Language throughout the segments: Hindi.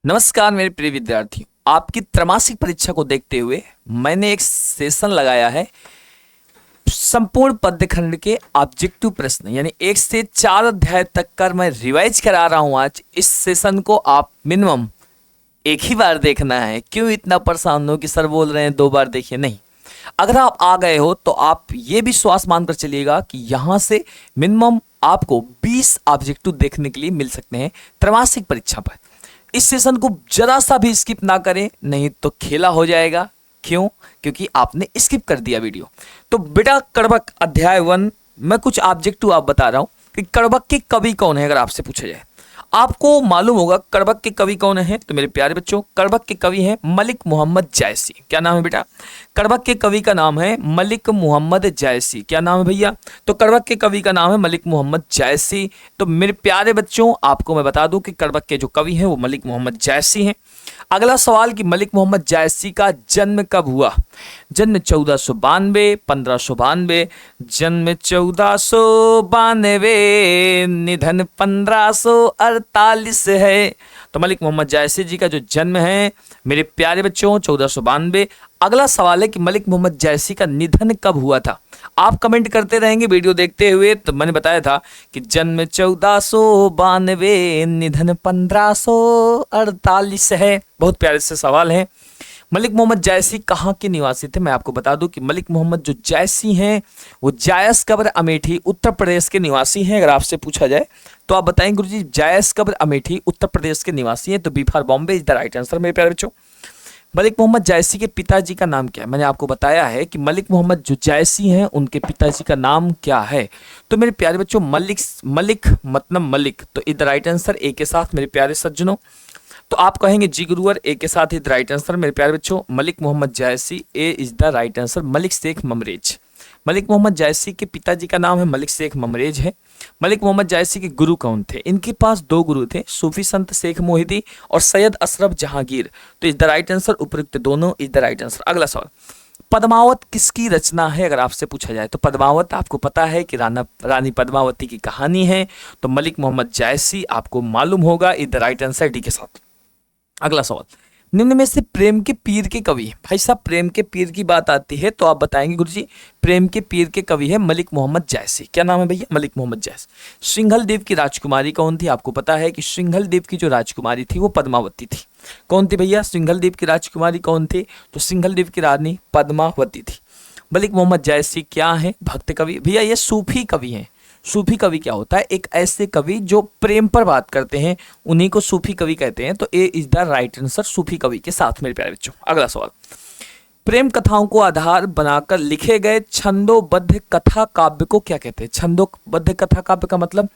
नमस्कार मेरे प्रिय विद्यार्थियों, आपकी त्रैमासिक परीक्षा को देखते हुए मैंने एक सेशन लगाया है। संपूर्ण पद्यखंड के ऑब्जेक्टिव प्रश्न यानी 1 से 4 अध्याय तक कर मैं रिवाइज करा रहा हूं। आज इस सेशन को आप मिनिमम एक ही बार देखना है। क्यों इतना परेशान हो कि सर बोल रहे हैं 2 बार देखिए? नहीं, अगर आप आ गए हो तो आप ये विश्वास मानकर चलिएगा कि यहां से मिनिमम आपको 20 ऑब्जेक्टिव देखने के लिए मिल सकते हैं त्रैमासिक परीक्षा पर। इस सेशन को जरा सा भी स्किप ना करें, नहीं तो खेला हो जाएगा। क्यों? क्योंकि आपने स्किप कर दिया वीडियो। तो बेटा कड़बक अध्याय 1 मैं कुछ ऑब्जेक्टिव आप बता रहा हूं कि कड़बक के कवि कौन है। अगर आपसे पूछा जाए आपको मालूम होगा कड़बक के कवि कौन है। तो मेरे प्यारे बच्चों, कड़बक के कवि हैं मलिक मोहम्मद जायसी। क्या नाम है बेटा? कड़बक के कवि का नाम है मलिक मोहम्मद जायसी। क्या नाम है भैया? तो कड़बक के कवि का नाम है मलिक मोहम्मद जायसी। तो मेरे प्यारे बच्चों, आपको मैं बता दूं कि कड़बक के जो कवि हैं वो मलिक मोहम्मद जायसी हैं। अगला सवाल कि मलिक मोहम्मद जायसी का जन्म कब हुआ? जन्म 1492, 1592। जन्म 1492, निधन 1548 है। तो मलिक मोहम्मद जायसी जी का जो जन्म है मेरे प्यारे बच्चों 1492। अगला सवाल है कि मलिक मोहम्मद जायसी का निधन कब हुआ था? आप कमेंट करते रहेंगे वीडियो देखते हुए। तो मैंने बताया था कि जन्म 1492, निधन 1548 है। बहुत प्यारे से सवाल है। मलिक मोहम्मद जायसी कहाँ के निवासी थे? मैं आपको बता दूं कि मलिक मोहम्मद जो जायसी हैं वो जायस कब्र अमेठी उत्तर प्रदेश के निवासी हैं। अगर आपसे पूछा जाए तो आप बताएंगे गुरुजी जायस कब्र अमेठी उत्तर प्रदेश के निवासी हैं। तो B for Bombay is the right answer मेरे प्यारे बच्चों। मलिक मोहम्मद जायसी के पिताजी का नाम क्या है? मैंने आपको बताया है कि मलिक मोहम्मद जो जायसी हैं उनके पिताजी का नाम क्या है। तो मेरे प्यारे बच्चों मलिक मतलब मलिक, तो is the right answer A के साथ मेरे प्यारे सज्जनों। तो आप कहेंगे जी गुरुवर ए के साथ ही द राइट आंसर मेरे प्यारे बच्चों। Malik Mohammad Jayasi, A is the right answer. Malik Sheikh Mamrez, Malik Mohammad Jayasi के पिताजी का नाम है मलिक शेख ममरेज है। मलिक मोहम्मद जायसी के गुरु कौन थे? इनके पास 2 गुरु थे, सूफी संत शेख मोहिदी और सैयद अशरफ जहांगीर। तो इज द राइट आंसर, उपयुक्त दोनों इज द राइट आंसर। अगला सवाल, पद्मावत किसकी रचना है? अगर आपसे पूछा जाए तो पद्मावत आपको पता है कि रानी पद्मावती की कहानी है। तो मलिक मोहम्मद जायसी आपको मालूम होगा, is the right answer D के साथ। अगला सवाल, निम्न में से प्रेम के पीर के कवि? भाई साहब प्रेम के पीर की बात आती है तो आप बताएंगे गुरुजी प्रेम के पीर के कवि है मलिक मोहम्मद जायसी। क्या नाम है भैया? मलिक मोहम्मद जायसी। सिंघल देव की राजकुमारी कौन थी? आपको पता है कि सिंघल देव की जो राजकुमारी थी वो पद्मावती थी। कौन थी भैया? सिंघल देव की राजकुमारी कौन थी? तो सिंघल देव की रानी पद्मावती थी। मलिक मोहम्मद जायसी क्या है? भक्त कवि। भैया ये सूफी कवि हैं। सूफी कवि क्या होता है? एक ऐसे कवि जो प्रेम पर बात करते हैं, उन्हीं को सूफी कवि कहते हैं। तो ए इज द राइट आंसर सूफी कवि के साथ मेरे प्यारे बच्चों। अगला सवाल, प्रेम कथाओं को आधार बनाकर लिखे गए छंदोबद्ध कथा काव्य को क्या कहते हैं? छंदोबद्ध कथा काव्य का मतलब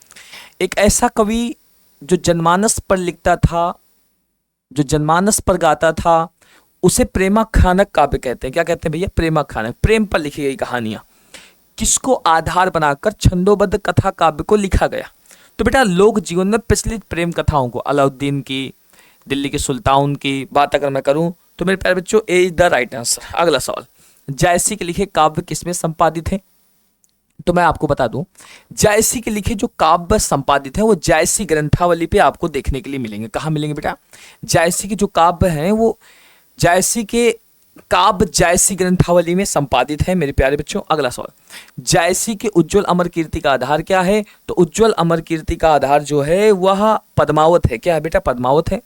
एक ऐसा कवि जो जनमानस पर लिखता था, जो जनमानस पर गाता था, उसे प्रेमाख्यानक काव्य कहते हैं। क्या कहते हैं भैया? प्रेमाख्यानक। प्रेम पर लिखी गई कहानियां किसको आधार बनाकर छंदोबद्ध कथा काव्य को लिखा गया? तो बेटा लोक जीवन में प्रचलित प्रेम कथाओं को, अलाउद्दीन की, दिल्ली के सुल्तान की बात अगर मैं करूं तो मेरे प्यारे बच्चों ए इज द राइट आंसर। अगला सवाल, जायसी के लिखे काव्य किसमें संपादित है? तो मैं आपको बता दूं जायसी के लिखे जो काव्य संपादित है वो जायसी ग्रंथावली पे आपको देखने के लिए मिलेंगे। कहाँ मिलेंगे बेटा? जायसी के जो काव्य हैं वो जायसी के काव्य जायसी ग्रंथावली में संपादित है मेरे प्यारे बच्चों। अगला सवाल, जायसी के उज्जवल अमर कीर्ति का आधार क्या है? तो उज्जवल अमर कीर्ति का आधार जो है वह पद्मावत है। क्या है बेटा? पद्मावत है।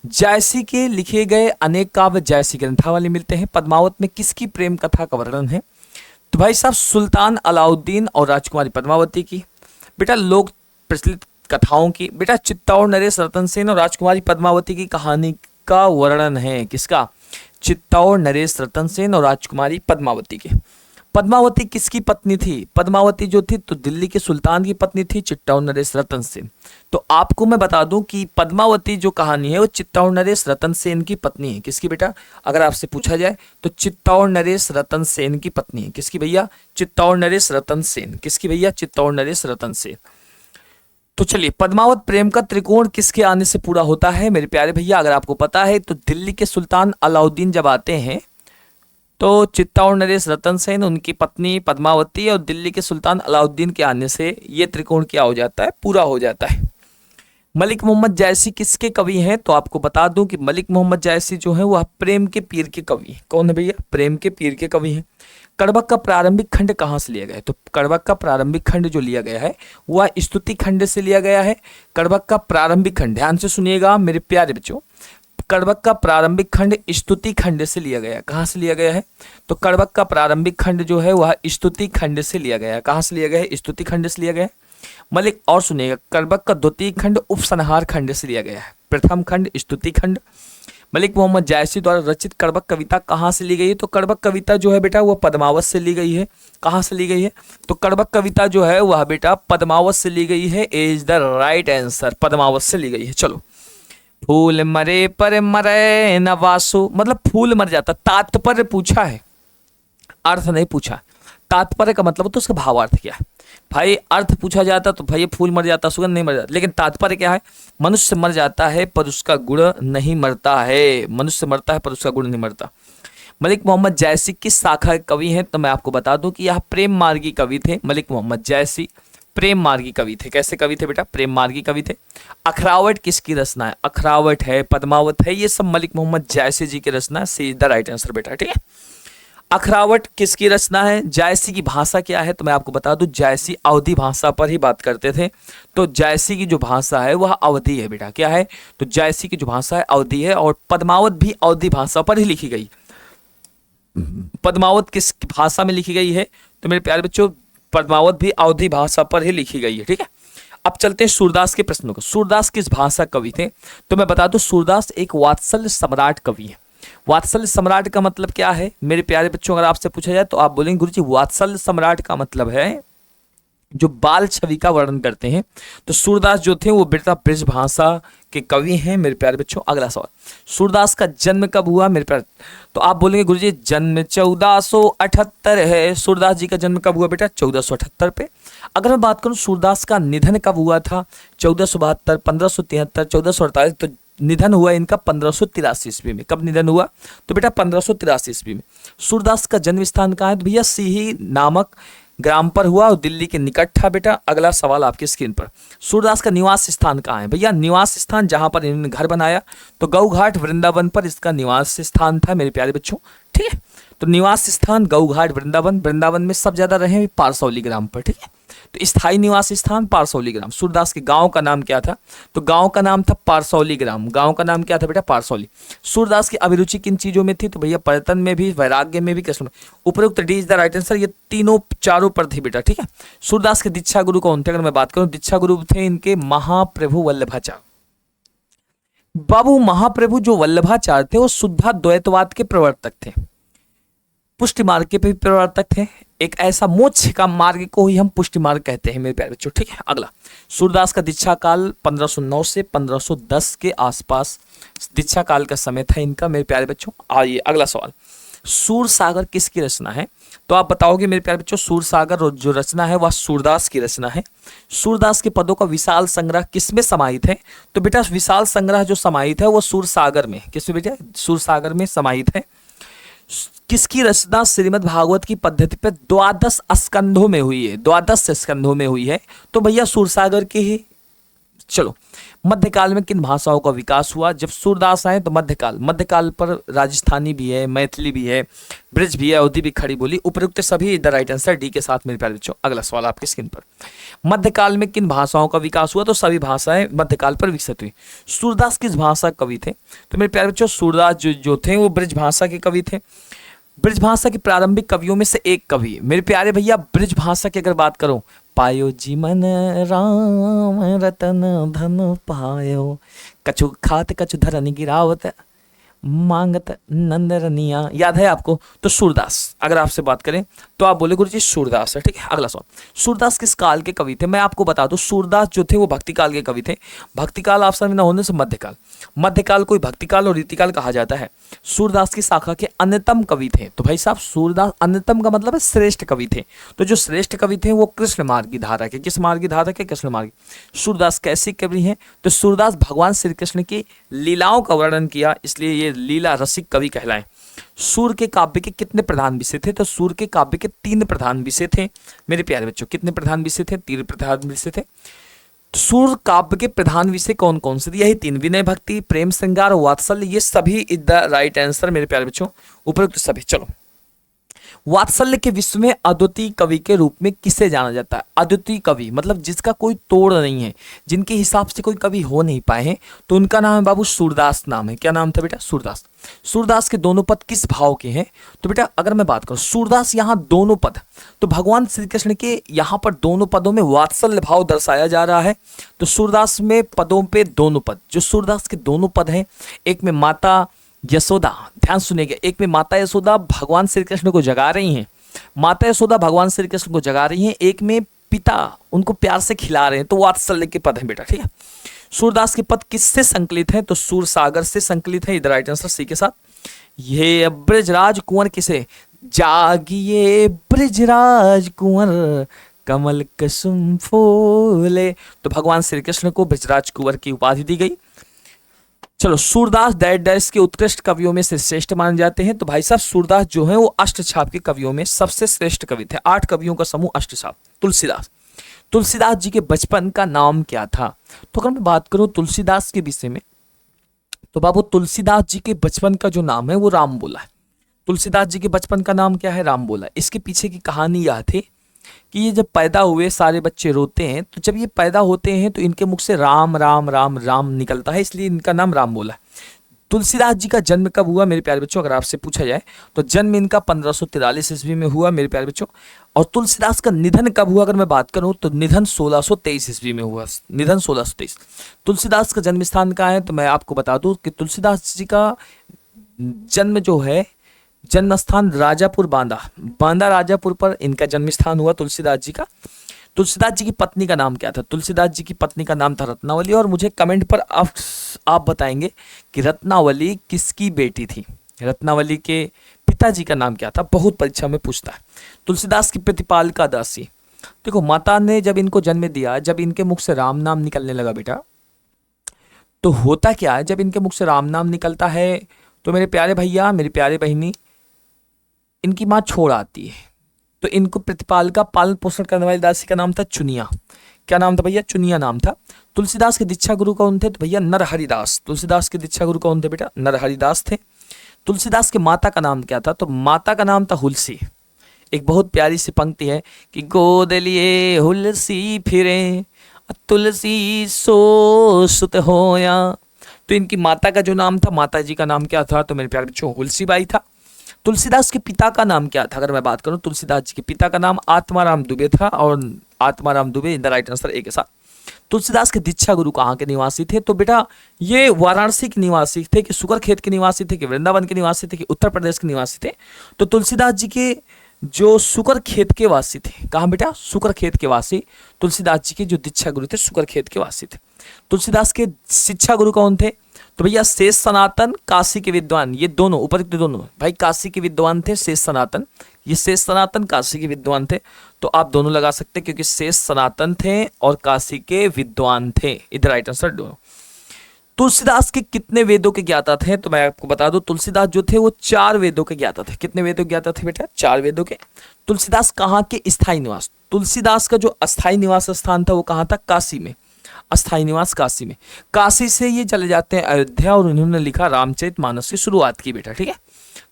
जायसी के लिखे गए अनेक काव्य जायसी ग्रंथावली मिलते हैं। पद्मावत में किसकी प्रेम कथा का वर्णन है? तो भाई साहब सुल्तान अलाउद्दीन और राजकुमारी पद्मावती की। बेटा लोक प्रचलित कथाओं की। बेटा चित्तौड़ नरेश रतन सेन और राजकुमारी पद्मावती की कहानी का वर्णन है। किसका? चित्तौड़ नरेश रतन सेन और राजकुमारी पद्मावती के। पद्मावती किसकी पत्नी थी? पद्मावती जो थी तो दिल्ली के सुल्तान की पत्नी थी, चित्तौड़ नरेश रतन सेन। तो आपको मैं बता दूं कि पद्मावती जो कहानी है वो चित्तौड़ नरेश रतन सेन की पत्नी है। किसकी बेटा? अगर आपसे पूछा जाए तो चित्तौड़ नरेश रतन सेन की पत्नी है। किसकी भैया? चित्तौड़ नरेश रतन सेन। किसकी भैया? चित्तौड़ नरेश रतन सेन। तो चलिए, पद्मावत प्रेम का त्रिकोण किसके आने से पूरा होता है मेरे प्यारे भैया? अगर आपको पता है तो दिल्ली के सुल्तान अलाउद्दीन जब आते हैं तो चित्तौड़ नरेश रतन सेन, उनकी पत्नी पद्मावती और दिल्ली के सुल्तान अलाउद्दीन के आने से ये त्रिकोण क्या हो जाता है? पूरा हो जाता है। मलिक मोहम्मद जायसी किसके कवि हैं? तो आपको बता दूं कि मलिक मोहम्मद जायसी जो है वह प्रेम के पीर के कवि हैं। कौन है भैया? प्रेम के पीर के कवि हैं। कड़बक का प्रारंभिक खंड कहाँ से लिया गया है? तो कड़बक का प्रारंभिक खंड जो लिया गया है वह स्तुति खंड से लिया गया है। कड़बक का प्रारंभिक खंड, ध्यान से सुनिएगा मेरे प्यारे बच्चों, कड़बक का प्रारंभिक खंड स्तुति खंड से लिया गया है। कहाँ से लिया गया है? तो कड़बक का प्रारंभिक खंड जो है वह स्तुति खंड से लिया गया है। कहाँ से लिया गया है? स्तुति खंड से लिया गया है। मलिक और सुनिएगा, कड़बक का द्वितीय खंड उपसंहार खंड से लिया गया है। प्रथम खंड स्तुति खंड। मलिक मोहम्मद जायसी द्वारा रचित कड़बक कविता कहाँ से ली गई है? तो कड़बक कविता जो है बेटा वह पद्मावत से ली गई है। कहाँ से ली गई है? तो कड़बक कविता जो है वह बेटा पद्मावत से ली गई है। Is the right answer, Padmavat से ली गई है। चलो, फूल मरे पर मरे न वासु, मतलब फूल मर जाता। तात्पर्य पूछा है, अर्थ नहीं पूछा। तात्पर्य का मतलब तो उसका भावार्थ क्या है भाई? अर्थ पूछा जाता तो भाई फूल मर जाता, सुगंध नहीं मर जाता, लेकिन तात्पर्य क्या है? मनुष्य मर जाता है पर उसका गुण नहीं मरता है। मनुष्य मरता है पर उसका गुण नहीं मरता। मलिक मोहम्मद जायसी किस शाखा के कवि हैं? तो मैं आपको बता दूं कि यह प्रेम मार्गी कवि थे। मलिक मोहम्मद जायसी प्रेम मार्गी कवि थे। कैसे कवि थे बेटा? प्रेम मार्गी कवि थे। अखरावट किसकी रचना है? अखरावट है, पद्मावत है, ये सब मलिक मोहम्मद जायसी जी की रचना है। सी इज द राइट आंसर बेटा, ठीक है। अखरावट किसकी रचना है? जायसी की भाषा क्या है? तो मैं आपको बता दूं जायसी अवधी भाषा पर ही बात करते थे। तो जायसी की जो भाषा है वह अवधी है बेटा। क्या है? तो जायसी की जो भाषा है अवधी है, और पद्मावत भी अवधी भाषा पर ही लिखी गई। पद्मावत किस भाषा में लिखी गई है? तो मेरे प्यारे बच्चों, पद्मावत भी अवधी भाषा पर ही लिखी गई है, ठीक है। अब चलते हैं सूरदास के प्रश्नों को। सूरदास किस भाषा कवि थे? तो मैं बता दूं सूरदास एक वात्सल्य सम्राट कवि है। वात्सल्य सम्राट का मतलब क्या है मेरे प्यारे बच्चों? अगर आपसे पूछा जाए तो आप बोलेंगे गुरुजी वात्सल्य सम्राट का मतलब है जो बाल छवि का वर्णन करते हैं। तो सूरदास जो थे वो बेटा ब्रज भाषा के कवि हैं मेरे प्यारे बच्चों। अगला सवाल, सूरदास का जन्म कब हुआ मेरे प्यारे? तो आप बोलेंगे गुरुजी जन्म 1478 है। सूरदास जी का जन्म कब हुआ बेटा? 1478 पे। अगर मैं बात करूं सूरदास का निधन कब हुआ था? 1472, 1573, 1448। तो निधन हुआ इनका 1583 ईस्वी में। कब निधन हुआ? तो बेटा 1583 ईस्वी में। सूरदास का जन्म स्थान कहाँ है? तो भैया सीही नामक ग्राम पर हुआ और दिल्ली के निकट था बेटा। अगला सवाल आपकी स्क्रीन पर, सूरदास का निवास स्थान कहाँ है? भैया निवास स्थान जहां पर इन्होंने घर बनाया तो गऊ घाट वृंदावन पर इसका निवास स्थान था मेरे प्यारे बच्चों, ठीक है। तो निवास स्थान गऊ घाट वृंदावन, वृंदावन में सब ज्यादा रहे पारसौली ग्राम पर, ठीक है। तो स्थायी निवास स्थान पारसौली ग्राम। सूरदास के गांव का नाम क्या था? तो गांव का नाम था पारसौली ग्राम। गांव का नाम क्या था बेटा? पारसौली। सूरदास की अभिरुचि किन चीजों में थी? तो भैया पर्यटन में भी, वैराग्य में भी, कृष्ण में। उपरोक्त D is the right answer. ये तीनों चारों पर थी बेटा, ठीक है। सूरदास के दीक्षा गुरु कौन थे? अगर मैं बात करूं दीक्षा गुरु थे इनके महाप्रभु वल्लभाचार्य। बाबू महाप्रभु जो वल्लभाचार्य थे वो शुद्ध द्वैतवाद के प्रवर्तक थे, पुष्टि मार्ग के भी प्रवर्तक थे। एक ऐसा मोक्ष का मार्ग को ही हम पुष्टि मार्ग कहते हैं मेरे प्यारे बच्चों, ठीक है। अगला, सूरदास का दीक्षा काल 1509 से 1510 के आसपास दीक्षा काल का समय था इनका मेरे प्यारे बच्चों। आइए अगला सवाल, सूर सागर किसकी रचना है? तो आप बताओगे मेरे प्यारे बच्चों सूर सागर जो रचना है वह सूरदास की रचना है। सूरदास के पदों का विशाल संग्रह किसमें समाहित है? तो बेटा विशाल संग्रह जो समाहित है वो सूर सागर में। किसमें बेटा? सूर सागर में समाहित है। किसकी रचना श्रीमद् भागवत की पद्धति पे 12 स्कंधों में हुई है? 12 स्कंधों में हुई है। तो भैया सूरसागर की ही। चलो, मध्यकाल में किन भाषाओं का विकास हुआ? जब सूरदास आए तो मध्यकाल पर राजस्थानी भी है, मैथिली भी है, ब्रज भी है, अवधी भी, खड़ी बोली, उपयुक्त सभी द राइट आंसर डी के साथ मेरे प्यारे बच्चों। अगला सवाल आपकी स्क्रीन पर, मध्यकाल में किन भाषाओं का विकास हुआ? तो सभी भाषाएं मध्यकाल पर विकसित हुई। सूरदास किस भाषा कवि थे? तो मेरे प्यारे बच्चों सूरदास जो थे वो ब्रज भाषा के कवि थे। ब्रज भाषा के प्रारंभिक कवियों में से एक कवि मेरे प्यारे भैया ब्रज भाषा की अगर बात करूं, पायो जी मन राम रतन धन पायो, कछु खात कछु धरन गिरावत मांगत नंदरनिया। याद है आपको? तो सूरदास अगर आपसे बात करें तो आप बोले गुरुजी सूरदास है, ठीक है। अगला सवाल, सूरदास किस काल के कवि थे? मैं आपको बता दूं सूरदास जो थे वो भक्ति काल के कवि थे। भक्ति काल ऑप्शन में न होने से मध्यकाल, मध्यकाल को भक्ति काल और रीतिकाल कहा जाता है। सूरदास की शाखा के अन्यतम कवि थे। तो भाई साहब सूरदास अन्यतम का मतलब है श्रेष्ठ कवि थे। तो जो श्रेष्ठ कवि थे वो कृष्ण मार्ग की धारा के। किस मार्ग की धारा के? कृष्ण मार्ग। सूरदास कैसे कवि हैं? तो सूरदास भगवान श्री कृष्ण की लीलाओं का वर्णन किया, इसलिए ये लीला रसिक कवि कहलाए। सूर के काव्य के कितने प्रधान विषय थे? तो सूर के काव्य के 3 प्रधान विषय थे मेरे प्यारे बच्चों। कितने प्रधान विषय थे? 3 प्रधान विषय थे। सूर काव्य के प्रधान विषय कौन कौन से थे? यही तीन, विनय, भक्ति, प्रेम, श्रृंगार, वात्सल्य, ये सभी इज द राइट आंसर मेरे प्यारे बच्चों, उपरोक्त सभी। चलो, वात्सल्य के विश्व में अद्वितीय कवि के रूप में किसे जाना जाता है? अद्वितीय कवि मतलब जिसका कोई तोड़ नहीं है, जिनके हिसाब से कोई कवि हो नहीं पाए हैं, तो उनका नाम है बाबू सूरदास नाम है। क्या नाम था बेटा? सूरदास। सूरदास के दोनों पद किस भाव के हैं? तो बेटा अगर मैं बात करूं सूरदास यहाँ दोनों पद, तो भगवान श्री कृष्ण के यहाँ पर दोनों पदों में वात्सल्य भाव दर्शाया जा रहा है। तो सूरदास में पदों पे दोनों पद, जो सूरदास के दोनों पद हैं, एक में माता यशोदा, ध्यान सुनिएगा, एक में माता यशोदा भगवान श्री कृष्ण को जगा रही हैं, माता यशोदा भगवान श्री कृष्ण को जगा रही हैं, एक में पिता उनको प्यार से खिला रहे हैं, तो वात्सल्य के पद हैं बेटा, ठीक है। सूरदास के पद किससे संकलित हैं? तो सूर सागर से संकलित है, इधर राइट आंसर सी के साथ। ये ब्रजराज कुंवर किसे? जागिए ब्रजराज कुंवर कमल कुसुम फूले, तो भगवान श्री कृष्ण को ब्रजराज कुंवर की उपाधि दी गई। चलो, सूरदास डैश डैश के उत्कृष्ट कवियों में से श्रेष्ठ माने जाते हैं। तो भाई साहब सूरदास जो है वो अष्टछाप के कवियों में सबसे श्रेष्ठ कवि थे। 8 कवियों का समूह अष्टछाप। तुलसीदास, तुलसीदास जी के बचपन का नाम क्या था? तो अगर मैं बात करूं तुलसीदास के विषय में, तो बाबू तुलसीदास जी के बचपन का जो नाम है वो राम बोला है। तुलसीदास जी के बचपन का नाम क्या है? राम बोला। इसके पीछे की कहानी यह थी कि ये जब पैदा हुए, सारे बच्चे रोते हैं, तो जब ये पैदा होते हैं तो इनके मुख से राम राम राम राम निकलता है, इसलिए इनका नाम राम बोला है। तुलसीदास जी का जन्म कब हुआ मेरे प्यारे बच्चों? अगर आपसे पूछा जाए तो जन्म इनका 1543 ईस्वी में हुआ मेरे प्यारे बच्चों। और तुलसीदास का निधन कब हुआ अगर मैं बात करूं तो निधन 1623 ईस्वी में हुआ, निधन 1623। तुलसीदास का जन्म स्थान कहाँ है? तो मैं आपको बता दूं कि तुलसीदास जी का जन्म जो है, जन्म स्थान राजापुर बांदा, बांदा राजापुर पर इनका जन्म स्थान हुआ तुलसीदास जी का। तुलसीदास जी की पत्नी का नाम क्या था? तुलसीदास जी की पत्नी का नाम था रत्नावली। और मुझे कमेंट पर आप बताएंगे कि रत्नावली किसकी बेटी थी? रत्नावली के पिताजी का नाम क्या था? बहुत परीक्षा में पूछता है। तुलसीदास की प्रतिपालिका दासी, देखो माता ने जब इनको जन्म दिया, जब इनके मुख से राम नाम निकलने लगा बेटा, तो होता क्या है जब इनके मुख से राम नाम निकलता है तो मेरे प्यारे भैया, मेरी प्यारे बहनी, इनकी माँ छोड़ आती है। तो इनको प्रतिपालिका, पालन पोषण करने वाली दासी का नाम था चुनिया। क्या नाम था भैया? चुनिया नाम था। तुलसीदास के दीक्षा गुरु कौन थे? तो भैया नरहरिदास। तुलसीदास के दीक्षा गुरु कौन थे बेटा? नरहरिदास थे। तुलसीदास के माता का नाम क्या था? तो माता का नाम था हुलसी। एक बहुत प्यारी सी पंक्ति है कि गोद लिए हुलसी फिरे तुलसी सो सुत होया। तो इनकी माता का जो नाम था, माता जी का नाम क्या था? तो मेरे प्यारे बच्चों हुलसी बाई था। तुलसीदास के पिता का नाम क्या था? अगर मैं बात करूं तुलसीदास जी के पिता का नाम आत्माराम दुबे था, और Atmaram Dubey in the right answer A के साथ। तुलसीदास के दीक्षा गुरु कहाँ के निवासी थे? तो बेटा ये वाराणसी के निवासी थे, कि सुकर खेत के निवासी थे, कि वृंदावन के निवासी थे, कि उत्तर प्रदेश के निवासी थे? तो तुलसीदास जी के जो सुकर खेत के वासी थे, कहाँ बेटा? सुकर खेत के वासी तुलसीदास जी के जो दीक्षा गुरु थे सुकर खेत के वासी थे। तुलसीदास के शिक्षा गुरु कौन थे? तो भैया शेष सनातन, काशी के विद्वान, ये दोनों उपयुक्त दोनों भाई काशी के विद्वान थे। शेष सनातन, ये शेष सनातन काशी के विद्वान थे। तो आप दोनों लगा सकते क्योंकि शेष सनातन थे और काशी के विद्वान थे, इधर राइट आंसर दोनों। तुलसीदास के कितने वेदों के ज्ञाता थे? तो मैं आपको बता दूं तुलसीदास जो थे वो 4 वेदों के ज्ञाता थे। कितने वेदों के ज्ञाता थे बेटा? 4 वेदों के। तुलसीदास कहाँ के स्थायी निवास? तुलसीदास का जो अस्थायी निवास स्थान था वो कहाँ था? काशी में। अस्थायी निवास काशी में। काशी से ये चले जाते हैं अयोध्या और उन्होंने लिखा रामचरितमानस की शुरुआत की बेटा, ठीक है।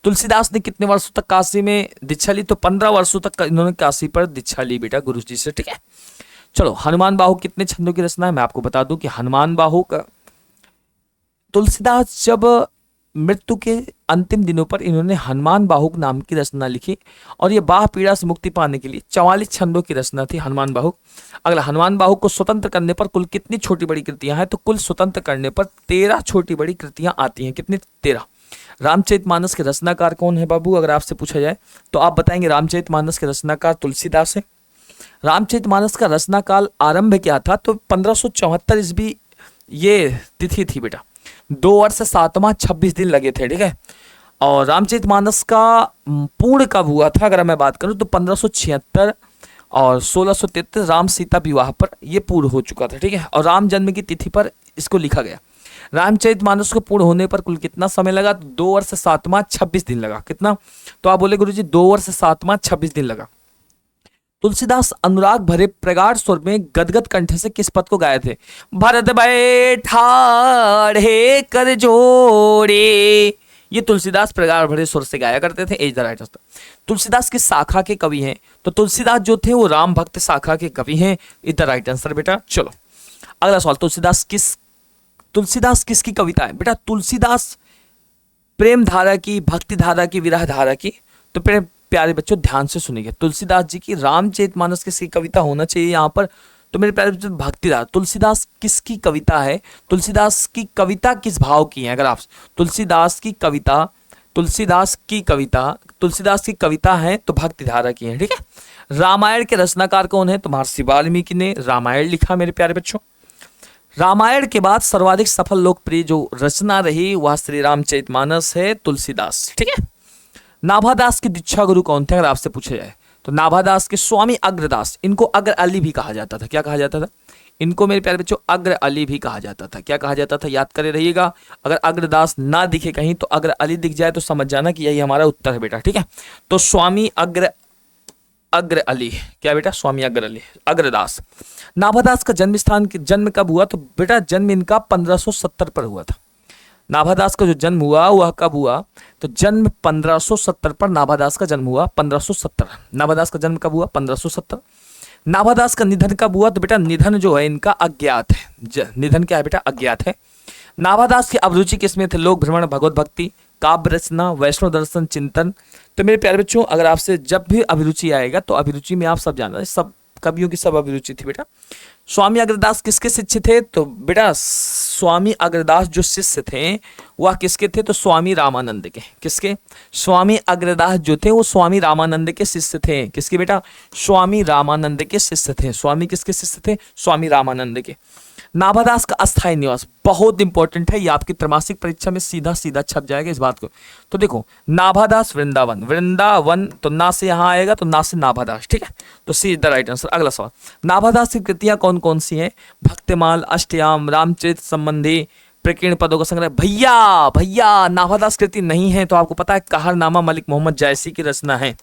तुलसीदास ने कितने वर्षों तक काशी में दीक्षा ली? तो 15 वर्षों तक इन्होंने काशी पर दीक्षा ली बेटा गुरु जी से, ठीक है। चलो, हनुमान बाहु कितने छंदों की रचना है? मैं आपको बता दूं कि हनुमान बाहु का तुलसीदास जब मृत्यु के अंतिम दिनों पर इन्होंने हनुमान बाहु नाम की रचना लिखी, और ये बाह पीड़ा से मुक्ति पाने के लिए 44 छंदों की रचना थी हनुमान बाहु। अगला, हनुमान बाहु को स्वतंत्र करने पर कुल कितनी छोटी बड़ी कृतियां हैं? तो कुल स्वतंत्र करने पर 13 छोटी बड़ी कृतियां आती हैं। कितनी? 13। रामचरितमानस के रचनाकार कौन है बाबू? अगर आपसे पूछा जाए तो आप बताएंगे रामचरितमानस के रचनाकार तुलसीदास है। रामचरितमानस का रचना काल आरंभ क्या था? तो 1574 ईस्वी ये तिथि थी बेटा। 2 वर्ष 7वां 26 दिन लगे थे, ठीक है। और रामचरितमानस का पूर्ण कब हुआ था अगर मैं बात करूं तो 1576 और 1633 राम सीता विवाह पर ये पूर्ण हो चुका था, ठीक है। और राम जन्म की तिथि पर इसको लिखा गया। रामचरितमानस को पूर्ण होने पर कुल कितना समय लगा? 2 वर्ष 7वां 26 दिन लगा। कितना? तो आप बोले गुरुजी 2 वर्ष 7वां 26 दिन लगा। तुलसीदास अनुराग भरे प्रगाढ़ स्वर में गदगद कंठ से किस पद को गाए थे? भरत बैठाड़े कर जोड़े, ये तुलसीदास प्रगाढ़ भरे स्वर से गाया करते थे। Is the right answer. Tulsidas किस शाखा के कवि हैं? तो तुलसीदास जो थे वो राम भक्त शाखा के कवि हैं। इज द राइट आंसर बेटा। चलो अगला सवाल, तुलसीदास किसकी कविता है? बेटा तुलसीदास प्रेम धारा की, भक्ति धारा की, विरह धारा की। तो प्यारे बच्चों ध्यान से सुनिए, तुलसीदास जी की रामचरितमानस किसकी कविता होना चाहिए यहाँ पर? तो मेरे प्यारे बच्चों भक्ति धारा। तुलसीदास किसकी कविता है? तुलसीदास की कविता किस भाव की है? अगर आप तुलसीदास की कविता है तो भक्ति धारा की है। ठीक है। रामायण के रचनाकार कौन है? तो महर्षि वाल्मीकि ने रामायण लिखा मेरे प्यारे बच्चों। रामायण के बाद सर्वाधिक सफल लोकप्रिय जो रचना रही वह श्री रामचरितमानस है, तुलसीदास। ठीक है। नाभादास के दीक्षा गुरु कौन थे? अगर आपसे पूछा जाए तो नाभादास के स्वामी अग्रदास, इनको अग्र अली भी कहा जाता था। क्या कहा जाता था? इनको मेरे प्यारे बच्चों अग्र अली भी कहा जाता था। क्या कहा जाता था? याद करे रहिएगा। अगर अग्रदास ना दिखे कहीं तो अग्र अली दिख जाए तो समझ जाना कि यही हमारा उत्तर है बेटा। ठीक है। तो स्वामी अग्र अली, क्या बेटा? स्वामी अग्रदास। नाभादास का जन्म कब हुआ? तो बेटा जन्म इनका 1570 पर हुआ था। नाभादास का जो जन्म हुआ वह कब हुआ? तो जन्म 1570 पर नाभादास का जन्म हुआ। 1570 नाभादास का जन्म कब हुआ? 1570। नाभादास का निधन कब हुआ? तो बेटा निधन जो है इनका अज्ञात है। निधन क्या है बेटा? अज्ञात है। नाभादास की अभिरुचि किसमें थे? लोक भ्रमण, भगवत भक्ति, काव्य रचना, वैष्णव दर्शन, चिंतन। तो मेरे प्यारे बच्चों अगर आपसे जब भी अभिरुचि आएगा तो अभिरुचि में आप सब जानना है, सब कवियों की सब अभिरुचि थी बेटा। स्वामी अग्रदास किसके शिष्य थे? तो बेटा स्वामी अग्रदास जो शिष्य थे वह किसके थे? तो स्वामी रामानंद के। किसके? स्वामी अग्रदास जो थे वो स्वामी रामानंद के शिष्य थे। किसके बेटा? स्वामी रामानंद के शिष्य थे। स्वामी किसके शिष्य थे? स्वामी रामानंद के। नाभादास का अस्थायी निवास बहुत इंपॉर्टेंट है, ये आपकी त्रैमासिक परीक्षा में सीधा सीधा छप जाएगा इस बात को। तो देखो नाभादास वृंदावन तो ना से यहाँ आएगा तो ना से नाभादास। ठीक है। तो सी इज द राइट आंसर। अगला सवाल, नाभादास की कृतियां कौन कौन सी हैं? भक्तिमाल, अष्टयाम, रामचरित संबंधी, प्रकीर्ण पदों का संग्रह। भैया नाभादास कृति नहीं है तो आपको पता है कहरनामा मलिक मोहम्मद जायसी की रचना है।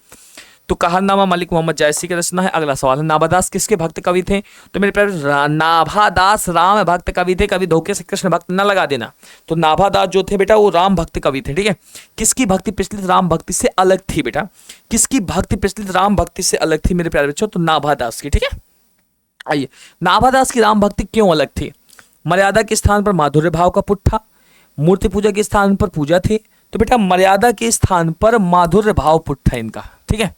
तो कहरनामा मलिक मोहम्मद जायसी की रचना है। अगला सवाल है, नाभादास किसके भक्त कवि थे? तो मेरे प्यारे नाभादास राम भक्त कवि थे। कभी धोखे से कृष्ण भक्त न लगा देना। तो नाभादास जो थे बेटा वो राम भक्त कवि थे। ठीक है। किसकी भक्ति प्रचलित राम भक्ति से अलग थी बेटा? किसकी भक्ति प्रचलित राम भक्ति से अलग थी मेरे प्यारे बच्चों? तो नाभादास की। ठीक है। आइए, नाभादास की राम भक्ति क्यों अलग थी? मर्यादा के स्थान पर माधुर्य भाव का पुट था, मूर्ति पूजा के स्थान पर पूजा थी। तो बेटा मर्यादा के स्थान पर माधुर्य भाव पुट था इनका। ठीक है।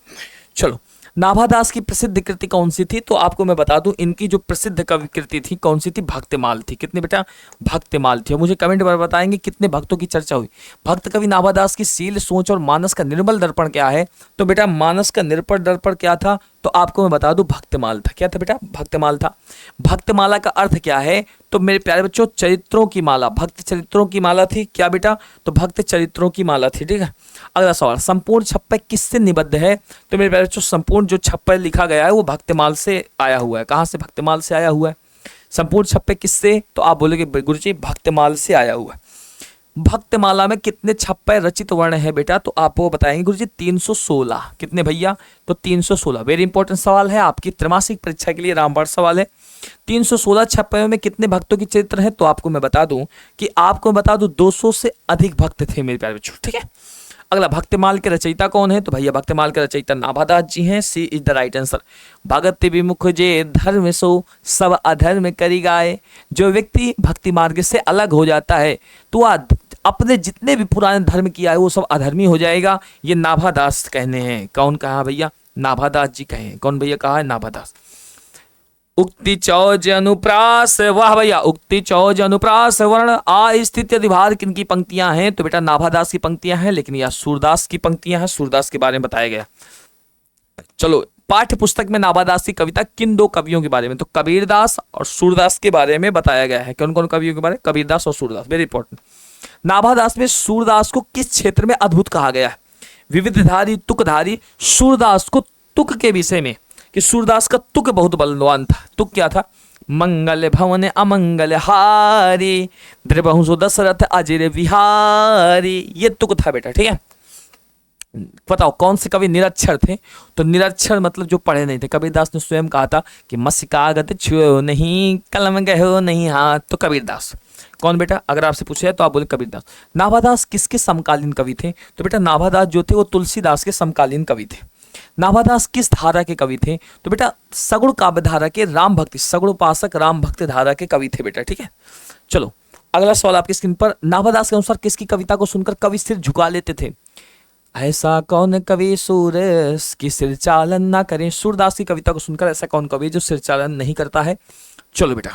चलो नाभादास की प्रसिद्ध कृति कौन सी थी? तो आपको मैं बता दूं इनकी जो प्रसिद्ध कवि कृति थी कौन सी थी? भक्तिमाल थी। कितनी बेटा? भक्तिमाल थी। और मुझे कमेंट पर बताएंगे कितने भक्तों की चर्चा हुई। भक्त कवि नाभादास की शील, सोच और मानस का निर्मल दर्पण क्या है? तो बेटा मानस का निर्मल दर्पण क्या था? तो आपको मैं बता दूं भक्तिमाल था। क्या था बेटा? भक्तिमाल था। भक्तमाला का अर्थ क्या है? तो मेरे प्यारे बच्चों चरित्रों की माला, भक्त चरित्रों की माला थी। क्या बेटा? तो भक्त चरित्रों की माला थी। ठीक है। अगला सवाल, संपूर्ण छप्पय किससे निबद्ध है? तो मेरे प्यारे बच्चों संपूर्ण जो छप्पय लिखा गया है वो भक्तिमाल से आया हुआ है। कहाँ से? भक्तिमाल से आया हुआ है। संपूर्ण छप्पय किससे? तो आप बोलोगे गुरुजी भक्तिमाल से आया हुआ है। भक्तमाला में कितने छप्पय रचित वर्ण है बेटा? तो आपको बताएंगे गुरुजी 316। कितने भैया? तो 316। वेरी इंपॉर्टेंट सवाल है आपकी त्रैमासिक परीक्षा के लिए, रामबाण सवाल है। 316 छप्पयों में कितने भक्तों की चरित्र है? तो आपको मैं बता दूं 200 से अधिक भक्त थे मेरे प्यारे बच्चों। ठीक है। अगला, भक्तिमाल के रचयिता कौन है? तो भैया भक्तिमाल के रचयिता नाभादास जी हैं। सी इज द राइट आंसर। भगत विमुख जे धर्म सो सब अधर्म करी गाए। जो व्यक्ति भक्ति मार्ग से अलग हो जाता है तो वह अपने जितने भी पुराने धर्म किया है वो सब अधर्मी हो जाएगा। ये नाभादास कहने हैं। कौन कहा भैया? नाभादास जी कहे। कौन भैया कहा है? नाभादास। उक्ति चौज अनुप्रास, वाह भैया, उक्ति चौज अनुप्रास वर्ण आ स्थित अधिभार किनकी पंक्तियां हैं? तो बेटा नाभादास की पंक्तियां हैं, लेकिन यह सूरदास की पंक्तियां हैं। सूरदास के बारे में बताया गया। चलो पाठ्य पुस्तक में नाभादास की कविता किन दो कवियों के बारे में? तो कबीरदास और सूरदास के बारे में बताया गया है। कौन कौन कवियों के बारे में? कबीरदास और सूरदास। Very important. नाभादास में सूरदास को किस क्षेत्र में अद्भुत कहा गया है? विविधधारी, तुकधारी। सूरदास को तुक के विषय में कि सूरदास का तुक बहुत बलवान था। तुक क्या था? मंगल भवन अमंगल हारी, द्रवहुसो दशरथ अजर विहारी। ये तुक था बेटा। ठीक है। बताओ कौन से कवि निरक्षर थे? तो निरक्षर मतलब जो पढ़े नहीं थे। कबीरदास ने स्वयं कहा था कि मस कागज छुओ नहीं, कलम गहो नहीं हाथ। तो कबीरदास। कौन बेटा? अगर आपसे पूछा जाए तो आप बोले कबीरदास। नाभादास किसके समकालीन कवि थे? तो बेटा नाभादास जो थे वो तुलसीदास के समकालीन कवि थे। नाभादास किस धारा के कवि थे? तो बेटा सगुण काव्य धारा के, राम भक्ति, सगुण उपासक राम भक्त धारा के कवि थे बेटा। ठीक है, चलो अगला सवाल आपकी स्क्रीन पर। नाभादास के अनुसार किसकी कविता को सुनकर कवि सिर झुका लेते थे? ऐसा कौन कवि सूर की सिर चालन ना करे। सूरदास की कविता को सुनकर ऐसा कौन कवि जो सिर चालन नहीं करता है? चलो बेटा,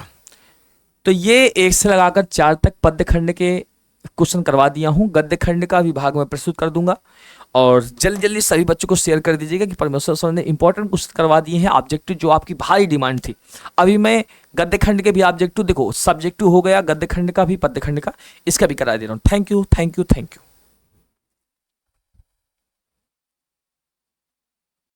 तो ये 1 से लगाकर 4 तक पद्य खंड के क्वेश्चन करवा दिया हूं। गद्य खंड का विभाग में प्रस्तुत कर दूंगा और जल्दी जल्दी सभी बच्चों को शेयर कर दीजिएगा कि परमेश्वर सर ने इंपॉर्टेंट क्वेश्चन करवा दिए हैं ऑब्जेक्टिव, जो आपकी भारी डिमांड थी। अभी मैं गद्य खंड के भी ऑब्जेक्टिव, देखो सब्जेक्टिव हो गया, गद्य खंड का भी, पद्य खंड का, इसका भी करा दे रहा हूँ। Thank you, thank you, thank you.